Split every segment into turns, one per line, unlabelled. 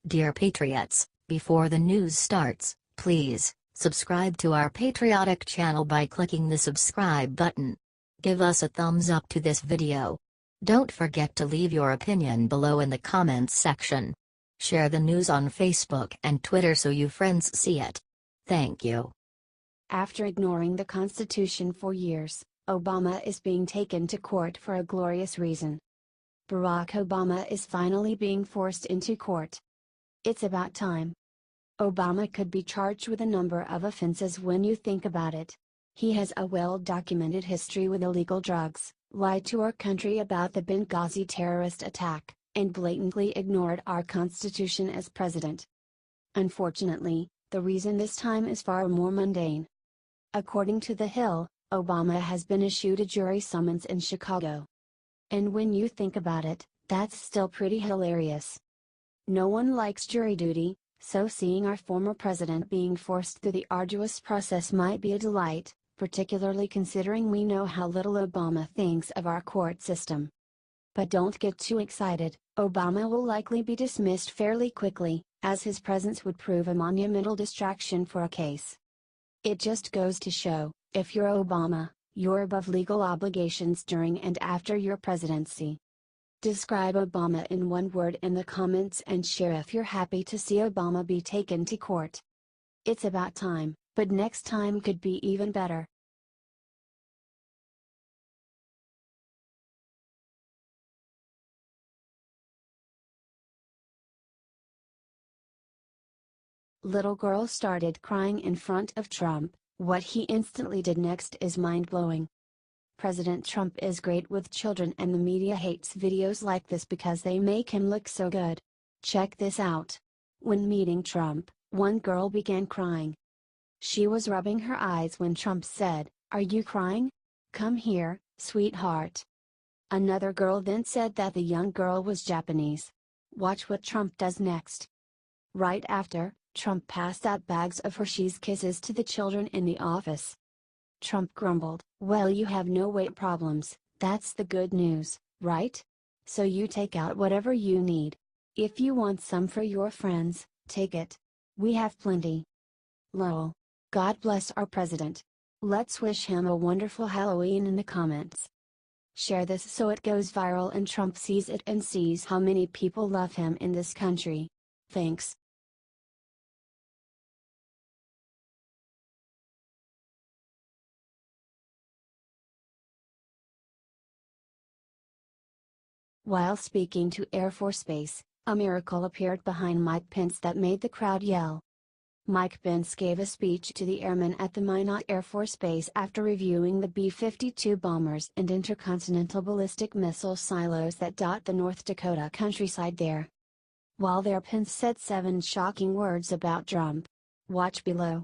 Dear Patriots, before the news starts, please subscribe to our patriotic channel by clicking the subscribe button. Give us a thumbs up to this video. Don't forget to leave your opinion below in the comments section. Share the news on Facebook and Twitter so your friends see it. Thank you.
After ignoring the Constitution for years, Obama is being taken to court for a glorious reason. Barack Obama is finally being forced into court. It's about time. Obama could be charged with a number of offenses when you think about it. He has a well-documented history with illegal drugs, lied to our country about the Benghazi terrorist attack, and blatantly ignored our Constitution as president. Unfortunately, the reason this time is far more mundane. According to The Hill, Obama has been issued a jury summons in Chicago. And when you think about it, that's still pretty hilarious. No one likes jury duty, so seeing our former president being forced through the arduous process might be a delight, particularly considering we know how little Obama thinks of our court system. But don't get too excited, Obama will likely be dismissed fairly quickly, as his presence would prove a monumental distraction for a case. It just goes to show, if you're Obama, you're above legal obligations during and after your presidency. Describe Obama in one word in the comments and share if you're happy to see Obama be taken to court. It's about time, but next time could be even better. Little girl started crying in front of Trump. What he instantly did next is mind-blowing. President Trump is great with children and the media hates videos like this because they make him look so good. Check this out. When meeting Trump, one girl began crying. She was rubbing her eyes when Trump said, "Are you crying? Come here, sweetheart." Another girl then said that the young girl was Japanese. Watch what Trump does next. Right after, Trump passed out bags of Hershey's Kisses to the children in the office. Trump grumbled, "Well, you have no weight problems, that's the good news, right? So you take out whatever you need. If you want some for your friends, take it. We have plenty." Lol. God bless our president. Let's wish him a wonderful Halloween in the comments. Share this so it goes viral and Trump sees it and sees how many people love him in this country. Thanks. While speaking to Air Force Base, a miracle appeared behind Mike Pence that made the crowd yell. Mike Pence gave a speech to the airmen at the Minot Air Force Base after reviewing the B-52 bombers and intercontinental ballistic missile silos that dot the North Dakota countryside there. While there, Pence said 7 shocking words about Trump. Watch below.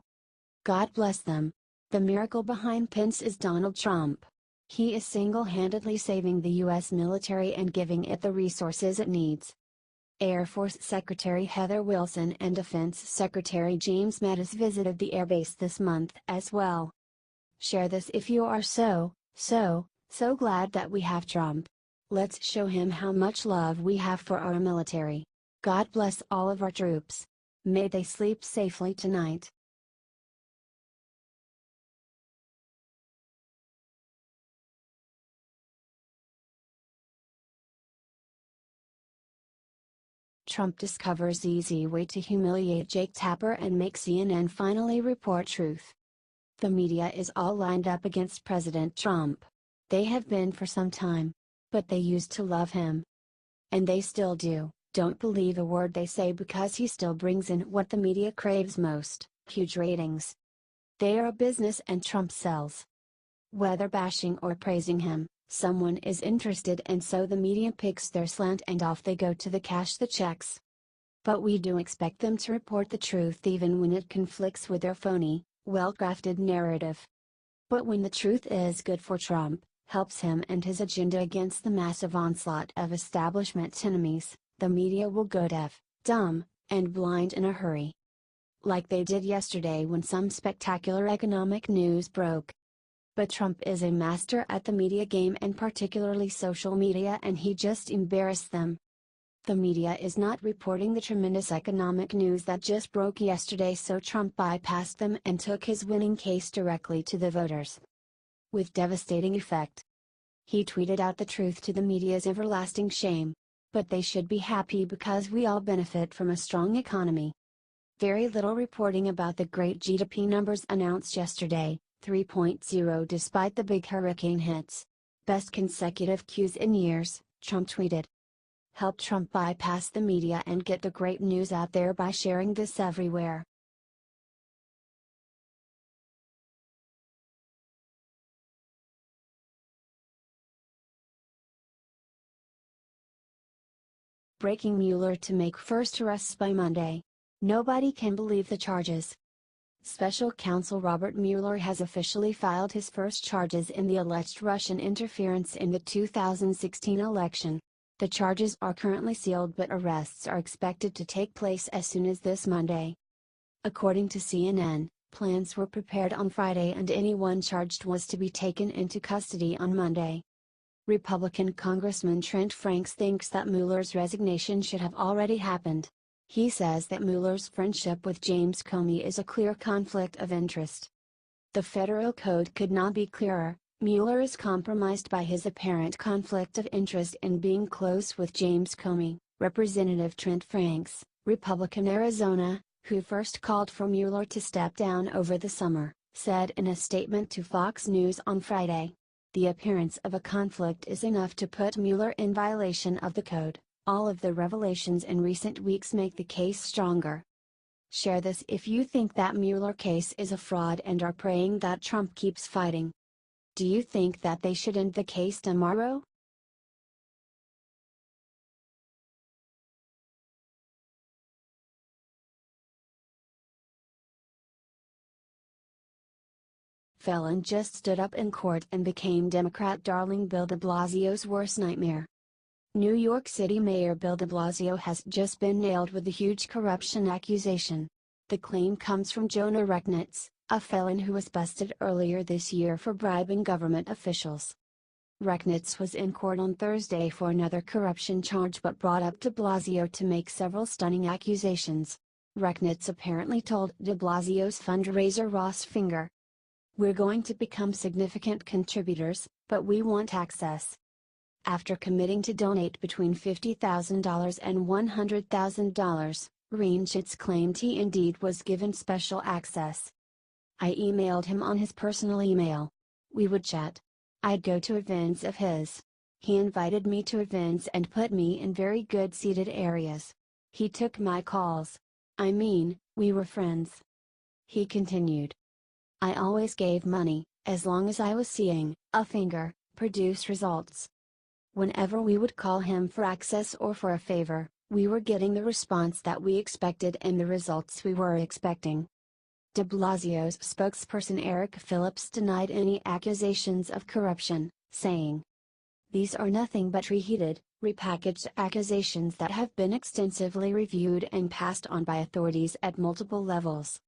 God bless them. The miracle behind Pence is Donald Trump. He is single-handedly saving the U.S. military and giving it the resources it needs. Air Force Secretary Heather Wilson and Defense Secretary James Mattis visited the airbase this month as well. Share this if you are so glad that we have Trump. Let's show him how much love we have for our military. God bless all of our troops. May they sleep safely tonight. Trump discovers easy way to humiliate Jake Tapper and make CNN finally report truth. The media is all lined up against President Trump. They have been for some time. But they used to love him. And they still do. Don't believe a word they say because he still brings in what the media craves most, huge ratings. They are a business and Trump sells. Whether bashing or praising him, someone is interested and so the media picks their slant and off they go to cash the checks. But we do expect them to report the truth even when it conflicts with their phony, well-crafted narrative. But when the truth is good for Trump, helps him and his agenda against the massive onslaught of establishment enemies, the media will go deaf, dumb, and blind in a hurry. Like they did yesterday when some spectacular economic news broke. But Trump is a master at the media game and particularly social media, and he just embarrassed them. The media is not reporting the tremendous economic news that just broke yesterday, so Trump bypassed them and took his winning case directly to the voters. With devastating effect. He tweeted out the truth to the media's everlasting shame. But they should be happy because we all benefit from a strong economy. Very little reporting about the great GDP numbers announced yesterday, 3.0 despite the big hurricane hits. Best consecutive Qs in years, Trump tweeted. Help Trump bypass the media and get the great news out there by sharing this everywhere. Breaking: Mueller to make first arrests by Monday. Nobody can believe the charges. Special counsel Robert Mueller has officially filed his first charges in the alleged Russian interference in the 2016 election. The charges are currently sealed, but arrests are expected to take place as soon as this Monday. According to CNN, plans were prepared on Friday and anyone charged was to be taken into custody on Monday. Republican Congressman Trent Franks thinks that Mueller's resignation should have already happened. He says that Mueller's friendship with James Comey is a clear conflict of interest. The federal code could not be clearer. Mueller is compromised by his apparent conflict of interest in being close with James Comey, Representative Trent Franks, Republican Arizona, who first called for Mueller to step down over the summer, said in a statement to Fox News on Friday. The appearance of a conflict is enough to put Mueller in violation of the code. All of the revelations in recent weeks make the case stronger. Share this if you think that Mueller case is a fraud and are praying that Trump keeps fighting. Do you think that they should end the case tomorrow? Felon just stood up in court and became Democrat darling Bill de Blasio's worst nightmare. New York City Mayor Bill de Blasio has just been nailed with a huge corruption accusation. The claim comes from Jonah Rechnitz, a felon who was busted earlier this year for bribing government officials. Rechnitz was in court on Thursday for another corruption charge but brought up de Blasio to make several stunning accusations. Rechnitz apparently told de Blasio's fundraiser Ross Finger, "We're going to become significant contributors, but we want access." After committing to donate between $50,000 and $100,000, Rechnitz claimed he indeed was given special access. "I emailed him on his personal email. We would chat. I'd go to events of his. He invited me to events and put me in very good seated areas. He took my calls. I mean, we were friends." He continued. "I always gave money, as long as I was seeing a finger produce results. Whenever we would call him for access or for a favor, we were getting the response that we expected and the results we were expecting." De Blasio's spokesperson Eric Phillips denied any accusations of corruption, saying, "These are nothing but reheated, repackaged accusations that have been extensively reviewed and passed on by authorities at multiple levels.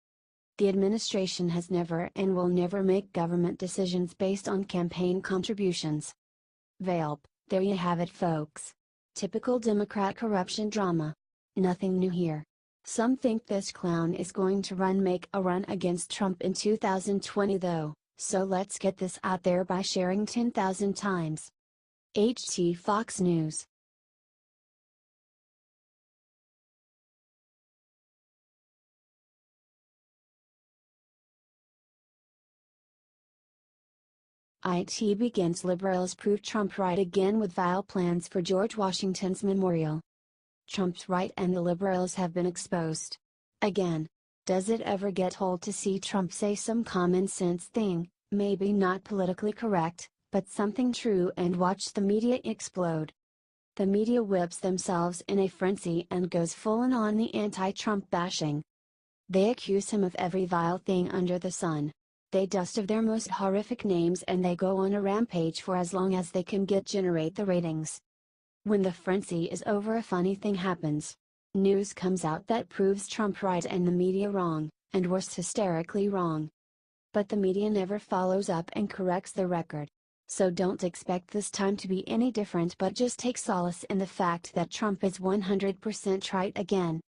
The administration has never and will never make government decisions based on campaign contributions." Velp, there you have it, folks. Typical Democrat corruption drama. Nothing new here. Some think this clown is going to make a run against Trump in 2020 though, so let's get this out there by sharing 10,000 times. HT Fox News. IT begins: liberals prove Trump right again with vile plans for George Washington's memorial. Trump's right and the liberals have been exposed. Again. Does it ever get old to see Trump say some common sense thing, maybe not politically correct, but something true, and watch the media explode? The media whips themselves in a frenzy and goes full on the anti-Trump bashing. They accuse him of every vile thing under the sun. They dust of their most horrific names and they go on a rampage for as long as they can generate the ratings. When the frenzy is over, a funny thing happens. News comes out that proves Trump right and the media wrong, and worse, hysterically wrong. But the media never follows up and corrects the record. So don't expect this time to be any different, but just take solace in the fact that Trump is 100% right again.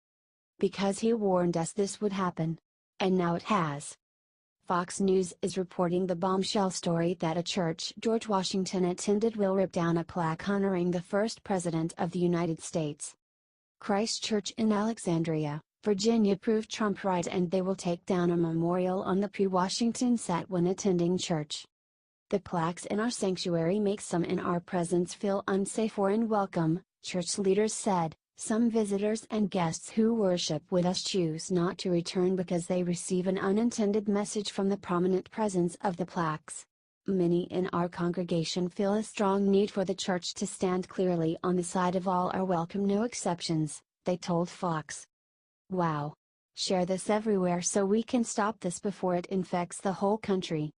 Because he warned us this would happen. And now it has. Fox News is reporting the bombshell story that a church George Washington attended will rip down a plaque honoring the first president of the United States. Christ Church in Alexandria, Virginia proved Trump right, and they will take down a memorial on the pew Washington sat when attending church. The plaques in our sanctuary make some in our presence feel unsafe or unwelcome, church leaders said. Some visitors and guests who worship with us choose not to return because they receive an unintended message from the prominent presence of the plaques. Many in our congregation feel a strong need for the church to stand clearly on the side of all are welcome, no exceptions, they told Fox. Wow! Share this everywhere so we can stop this before it infects the whole country.